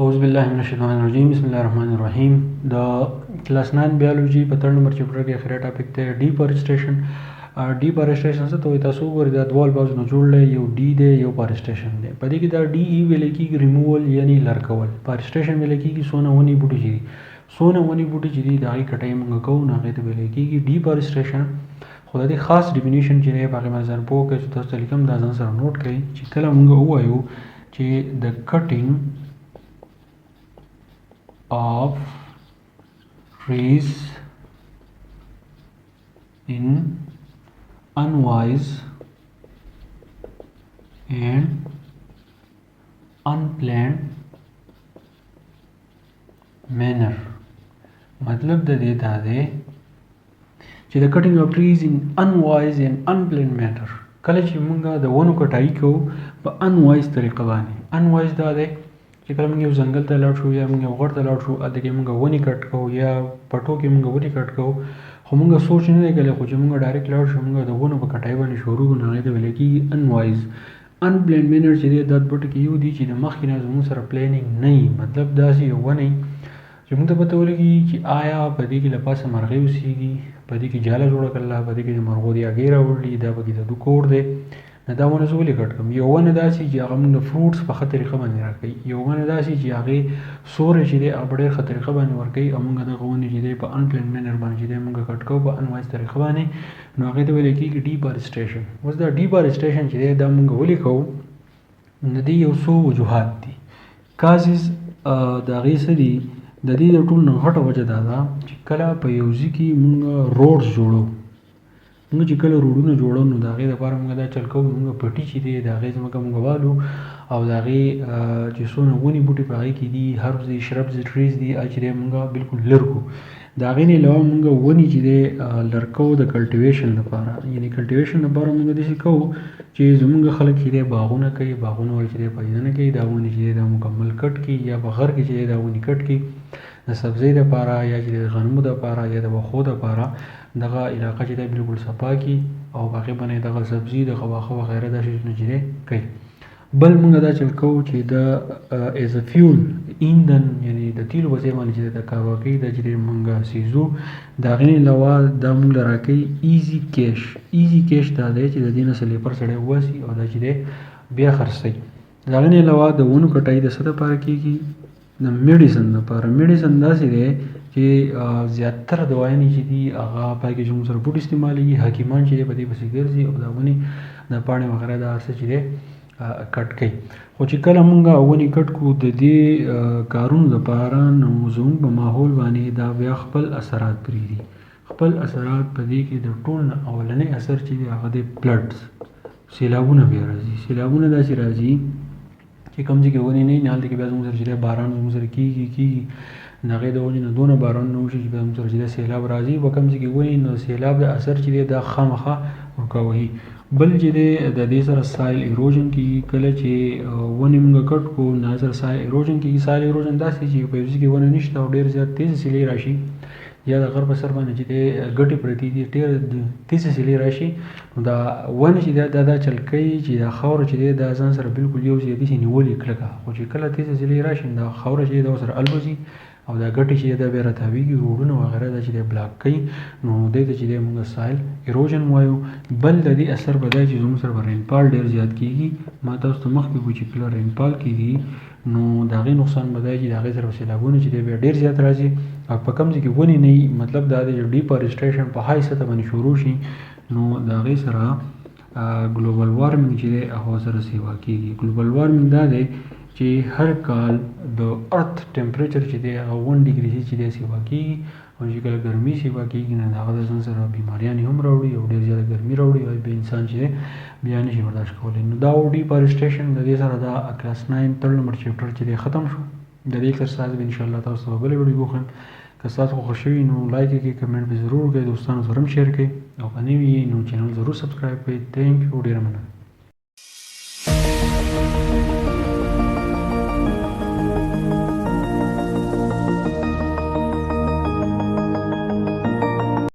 اعوذ بالله من الشیطان الرجیم بسم الله الرحمن الرحیم د کلاس 9 بیولوژي په 3 نمبر چپټر کې اخیری ټاپک ته ډیفورسټیشن څه ته وایي تاسو وګورئ دا دوه الفاظونه جوړ دی یو ډي دی یو فارسټیشن دی په دې کې دا ډي ای ویل کېږي ریموول یعنی لر کول فارسټیشن ویل کېږي څونه ونې بوټي چې دي څونه ونې بوټي چې دي د هغې کټۍ موږ کوو نو هغې ته ویل کېږي ډیفورسټیشن خو د دې خاص ډیفینیشن چې دی په هغې باندې ځان پوه کړئ چې تاسو ته لیکم دا ځان سره نوټ کړئ چې کله موږ ووایو چې د کټینګ of trees in unwise and unplanned manner مطلب د دې دا دی چې د cutting of trees in unwise and unplanned manner کله چې موږ د ونو کټای کوو په unwise طریقه باندې unwise دا دی چې کله موږ یو ځنګل ته لاړ شو یا موږ یو غر ته لاړ شو هلته کې موږ ونې کټ کوو یا پټو کې موږ ونې کټ کوو خو موږ سوچ نه دی کړی خو چې موږ ډایرکټ لاړ شو موږ د ونو په کټای باندې شروع کړو نو هغې ته ویل کېږي انوایز انپلانډ مینر چې دی دا بټو کې یو دي چې د مخکې نه زموږ سره پلانینګ نه وي مطلب داسې یو ونه چې موږ ته پته ولګي چې آیا په دې کې له پاسه مرغۍ اوسېږي په دې کې جاله جوړه کړله په دې کې د مرغو د هګۍ راوړلي دا پکې د دو کور دی نو دا ونه زه ولې کټ کړم یو ونه داسې چې هغه موږ فروټس په ښه طریقه باندې راکوي یو ونه داسې چې هغې سوری چې دی هغه په ډېر ښه طریقه باندې ورکوي او موږ دغه ونې چې دی په انپلانډ مینر باندې چې دی موږ کټ کوو په انوایز طریقه باندې نو هغې ته ویل کېږي ډیفارسټیشن اوس دا ډیفارسټیشن چې دی دا موږ ولې کوو د دې یو څو وجوهات دي کازز د هغې څه دي د دې د ټول نه غټه وجه دا ده چې کله په یو ځای کې موږ روډز جوړو موږ چې کله روډونه جوړو نو د هغې دپاره موږ دا چل کوو موږ پټي چې دی د هغې ځمکه موږ والو او د هغې چې څونه ونې بوټي په هغې کې دي هربز دي شربز دي ټریز دي هغه چې دی موږ بالکل لر کړو د هغې نه علاوه موږ ونې چې دی لر کوو د کلټیویشن لپاره یعنې کلټیویشن لپاره موږ داسې کوو چې زموږ خلک چې دی باغونه کوي باغونه ول چې دی پیدا نه کوي دا ونې چې دی دا مکمل کټ کړي یا په غر کې چې دی دا ونې کټ کړي د سبزۍ دپاره یا چې د غنمو دپاره یا د وښو دپاره دغه علاقه چې دی بالکل صفا کړي او په هغې باندې دغه سبزي دغه واښه وغیره دا شیونه چې دی کوي بل موږ دا چل کوو چې د ایز ا فیول ایندن یعنې د تیلو په ځای باندې چې د کاواکۍ دا چې دی موږ سیزو د هغې نه علاوه دا موږ له راکوي ایزي کیش ایزي کیش دا دی چې د دې نه سلیپر سړی وباسي او دا چې دی بیا خرڅوي د هغې نه علاوه د ونو کټایي د څه دپاره کېږي د میډیسن لپاره میډیسن داسې دی چې زیاتره دوايانې چې دي هغه پای کې چې موږ سره بوټ استعمالېږي حکیمان چې دی په دې پسې ګرځي او دا ونې د پاڼې وغیره دا هر څه چې دی کټ کوي خو چې کله موږ ونې کټ کړو د دې کارونو دپاره نو زموږ په ماحول باندې دا بیا خپل اثرات پرېږدي خپل اثرات په دې کې د ټول نه اولنی اثر چې دی هغه دی فلډز سیلابونه بیا راځي سیلابونه داسې راځي چې کوم ځای کې ونې نه وي نه هلته کې بیا زموږ سره چې دی باران زموږ سره کېږي د هغې د وجې نه دونه بارانونه وشي چې بیا زموږ سره چې دی سیلاب راځي په کوم ځای کې ونې نو سیلاب د اثر چې دی دا خامخا ورکوي بل چې دی د دې سره سایل ایروژن کېږي کله چې ونې موږ کټ کړو نو هغې سره سایل ایروژن کېږي سایل ایروژن داسې چې په یو ځای کې ونه نشته او ډېر زیات تیزې سیلې راشي یا د غر په سر باندې چې دی ګټې پرتې دي ډېر تیزې سیلې راشي نو دا ونه چې دی دا چل کوي چې دا خاوره چې دی دا ځان سره بالکل یو ځای داسې نیولې کلکه خو چې کله تیزې سیلې راشي دا خاوره چې دی دا ورسره الوځي او دا ګټې چې دا بیا راتاویږي روډونه وغیره دا چې دی بلاک کوي نو دې ته چې دی موږ سایل ایروژن وایو بل د دې اثر به دا چې زموږ سره به رینفال ډېر زیات کېږي ما تاسو ته مخکې وایو چې کله رینفال کېږي نو د هغې نقصان به دا چې د هغې سره سیلابونه چې دی بیا ډېر زیات راځي او په کوم ځای کې ونې نه وي مطلب دا دی چې ډیفارسټیشن په های سطح باندې شروع شي نو د هغې سره ګلوبل وارمنګ چې دی هغه سره سیوا کېږي ګلوبل وارمنګ دا دی چې هر کال د ارث ټمپریچر چې دی هغه 1 ډیګري چې دی سیوا کېږي او چې کله ګرمي سیوا کېږي نو د هغه د ځان سره بیماریانې هم راوړي او ډېر زیاته ګرمي راوړي او بیا انسان چې دی بیا نشي برداشت کولی نو دا ډیفارسټیشن د دې سره دا کلاس 9 3 نمبر چپټر چې دی ختم شو د دې ایکسرسایز به انشاءالله تاسو ته بلې ویډیو وښیم که ستاسو خوښ شوي نو لایک یې کړئ کمنټ به ضرور وکړئ دوستانو سره هم شیر کړئ او که نوي یې نو چینل ضرور سبسکرایب کړئ تھینک یو ډېره مننه